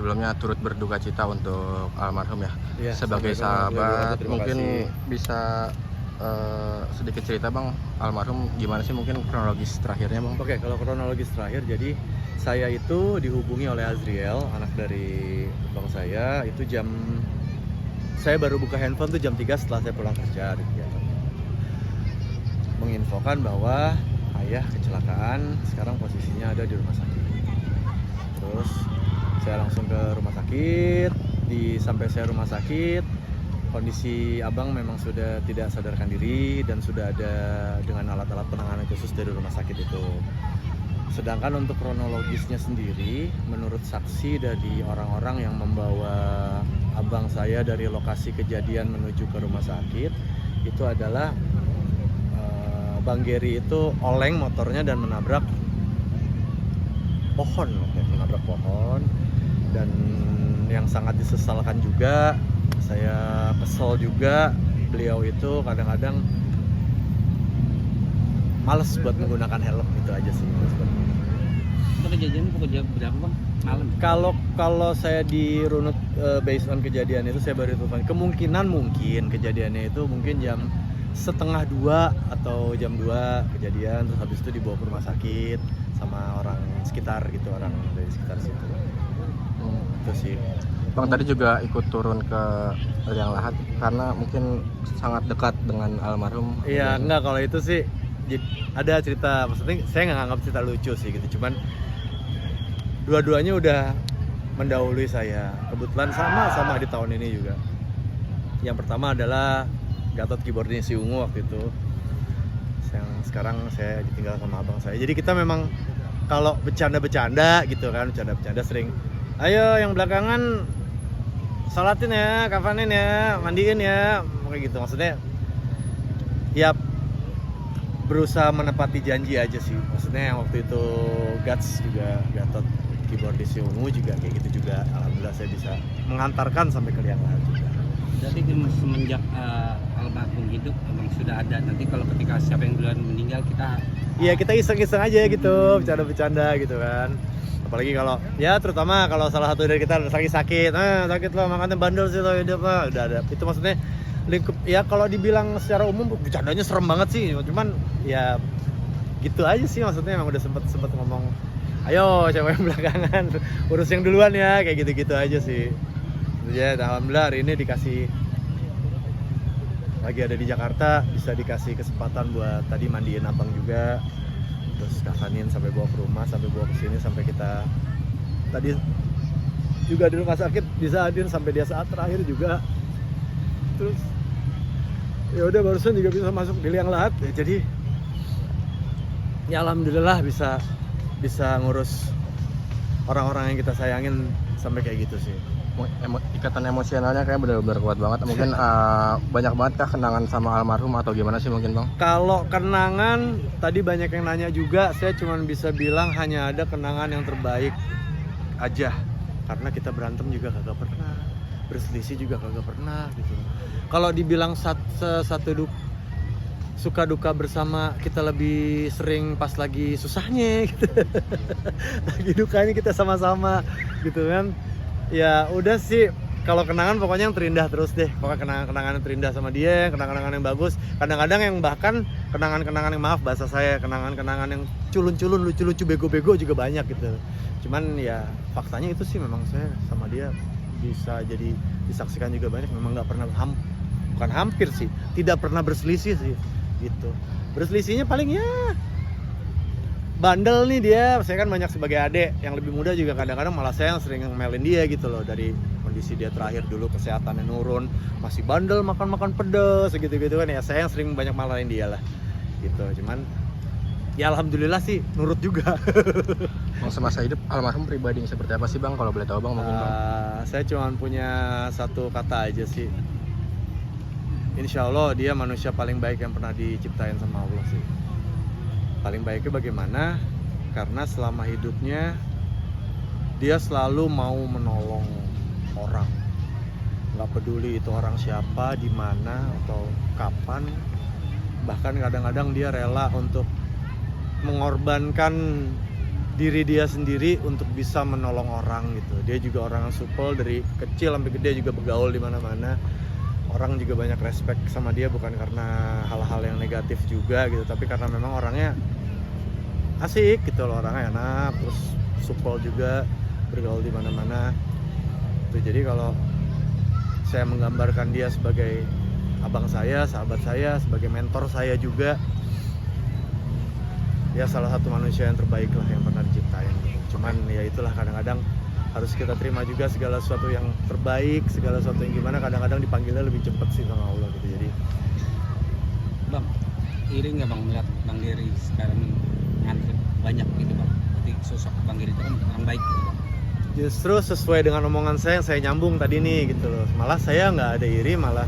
sebelumnya turut berduka cita untuk almarhum ya. Iya, Sebagai sama-sama, sahabat terima mungkin kasih. bisa sedikit cerita Bang, almarhum gimana sih mungkin kronologis terakhirnya Bang? Oke, kalau kronologis terakhir, jadi saya itu dihubungi oleh Azriel, anak dari bang saya. Itu saya baru buka handphone tuh jam 3 setelah saya pulang kerja gitu ya. Menginfokan bahwa ayah kecelakaan, sekarang posisinya ada di rumah sakit. Terus saya langsung ke rumah sakit. Sampai saya rumah sakit, kondisi abang memang sudah tidak sadarkan diri dan sudah ada dengan alat-alat penanganan khusus dari rumah sakit itu. Sedangkan untuk kronologisnya sendiri, menurut saksi dari orang-orang yang membawa abang saya dari lokasi kejadian menuju ke rumah sakit, itu adalah Bang Geri itu oleng motornya dan menabrak pohon, dan yang sangat disesalkan juga, saya kesel juga, beliau itu kadang-kadang males buat menggunakan helm, itu aja sih. Itu kejadian pukul jam berapa Bang? Malam? Kalau saya dirunut based on kejadian itu, saya baru telepon. Kemungkinan mungkin kejadiannya itu mungkin jam 1:30 atau jam 2 kejadian, terus habis itu dibawa ke rumah sakit sama orang sekitar gitu, orang dari sekitar situ. Itu sih. Bang tadi juga ikut turun ke liang lahat karena mungkin sangat dekat dengan almarhum. Iya, enggak, kalau itu sih ada cerita, maksudnya saya nggak nganggap cerita lucu sih gitu, cuman dua-duanya udah mendahului saya. Kebetulan sama di tahun ini juga. Yang pertama adalah Gatot keyboardnya si Ungu waktu itu, yang sekarang saya ditinggal sama abang saya. Jadi kita memang kalau bercanda-bercanda gitu kan, bercanda-bercanda sering, ayo yang belakangan sholatin ya, kafanin ya, mandiin ya, kayak gitu. Maksudnya ya berusaha menepati janji aja sih. Maksudnya yang waktu itu Gats juga, Gatot keyboardis Ungu juga kayak gitu juga. Alhamdulillah saya bisa mengantarkan sampai ke liang lahat juga. Jadi semenjak almarhum hidup memang sudah ada. Nanti kalau ketika siapa yang duluan meninggal kita Iya, kita iseng-iseng aja gitu, bercanda-bercanda gitu kan. Apalagi kalau ya terutama kalau salah satu dari kita sakit, sakit lo, makanya bandel sih lo hidup lah. Udah ada. Itu maksudnya lingkup ya, kalau dibilang secara umum bercandanya serem banget sih. Cuman ya gitu aja sih, maksudnya emang udah sempet ngomong, ayo siapa yang belakangan urus yang duluan ya, kayak gitu-gitu aja sih. Ya, alhamdulillah hari ini dikasih, lagi ada di Jakarta, bisa dikasih kesempatan buat tadi mandiin abang juga, terus kafanin sampai bawa ke rumah, sampai bawa ke sini, sampai kita tadi juga di rumah sakit bisa hadir sampai dia saat terakhir juga. Terus ya udah barusan juga bisa masuk di liang lahat ya, jadi ya alhamdulillah bisa ngurus orang-orang yang kita sayangin sampai kayak gitu sih. Ikatan emosionalnya kayak benar-benar kuat banget. Mungkin banyak banget kah kenangan sama almarhum atau gimana sih mungkin Bang? Kalau kenangan, tadi banyak yang nanya juga, saya cuma bisa bilang hanya ada kenangan yang terbaik aja. Karena kita berantem juga kagak pernah, berselisih juga kagak pernah gitu. Kalau dibilang suka duka bersama, kita lebih sering pas lagi susahnya gitu. Lagi dukanya kita sama-sama gitu kan. Ya udah sih, kalau kenangan pokoknya yang terindah terus deh. Pokoknya kenangan yang terindah sama dia, kenangan yang bagus. Kadang-kadang yang bahkan kenangan yang, maaf bahasa saya, kenangan yang culun-culun, lucu-lucu, bego-bego juga banyak gitu. Cuman ya faktanya itu sih, memang saya sama dia bisa jadi disaksikan juga banyak, memang nggak pernah bukan hampir sih, tidak pernah berselisih sih gitu. Berselisihnya paling ya bandel nih dia, saya kan banyak sebagai adik yang lebih muda juga, kadang-kadang malah saya yang sering ngemelin dia gitu loh. Dari kondisi dia terakhir dulu kesehatannya nurun, masih bandel, makan pedes gitu-gitu kan, ya saya yang sering banyak malahin dia lah gitu. Cuman ya alhamdulillah sih nurut juga. Bang, semasa hidup almarhum pribadi seperti apa sih Bang, kalau boleh tahu Bang mungkin Bang? Saya cuma punya satu kata aja sih, insya Allah dia manusia paling baik yang pernah diciptain sama Allah sih. Paling baiknya bagaimana? Karena selama hidupnya dia selalu mau menolong orang, nggak peduli itu orang siapa, di mana atau kapan. Bahkan kadang-kadang dia rela untuk mengorbankan diri dia sendiri untuk bisa menolong orang gitu. Dia juga orang yang supel dari kecil sampai gede, juga bergaul di mana-mana. Orang juga banyak respect sama dia bukan karena hal-hal yang negatif juga gitu, tapi karena memang orangnya asik gitu loh, orangnya enak, terus supel juga, bergaul di mana-mana. Tuh, jadi kalau saya menggambarkan dia sebagai abang saya, sahabat saya, sebagai mentor saya juga, ya salah satu manusia yang terbaik lah yang pernah diciptain gitu. Cuman ya itulah, kadang-kadang harus kita terima juga segala sesuatu yang terbaik, segala sesuatu yang gimana kadang-kadang dipanggilnya lebih cepat sih sama Allah gitu. Jadi Bang, iri nggak Bang melihat Bang Dery sekarang ngantri banyak gitu Bang? Berarti sosok Bang Dery itu kan orang baik gitu Bang. justru sesuai dengan omongan saya yang saya nyambung tadi nih gitu loh. Malah saya nggak ada iri, malah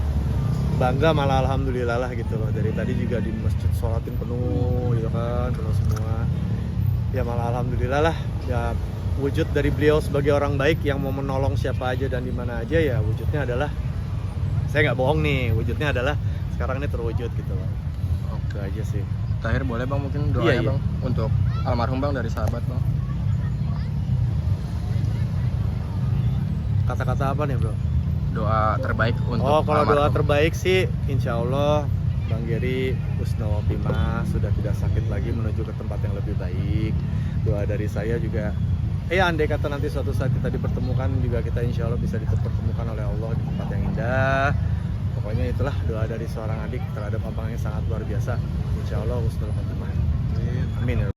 bangga, malah alhamdulillah lah gitu loh. Dari tadi juga di masjid sholatin penuh gitu kan, penuh semua. Ya malah alhamdulillah lah. Ya wujud dari beliau sebagai orang baik yang mau menolong siapa aja dan di mana aja, ya wujudnya adalah, saya nggak bohong nih, wujudnya adalah sekarang ini terwujud gitu loh. Oke aja sih. Terakhir boleh Bang mungkin doanya Iya. Bang untuk almarhum Bang dari sahabat Bang. Kata-kata apa nih bro? Doa terbaik untuk Oh, kalau doa almarhum. terbaik sih insya Allah Bang Dery husnul khotimah, sudah tidak sakit lagi, menuju ke tempat yang lebih baik. Doa dari saya juga, andai kata nanti suatu saat kita dipertemukan juga, kita insya Allah bisa dipertemukan oleh Allah di tempat yang indah. Pokoknya itulah doa dari seorang adik terhadap abang yang sangat luar biasa. Insya Allah husnul khotimah. Amin ya.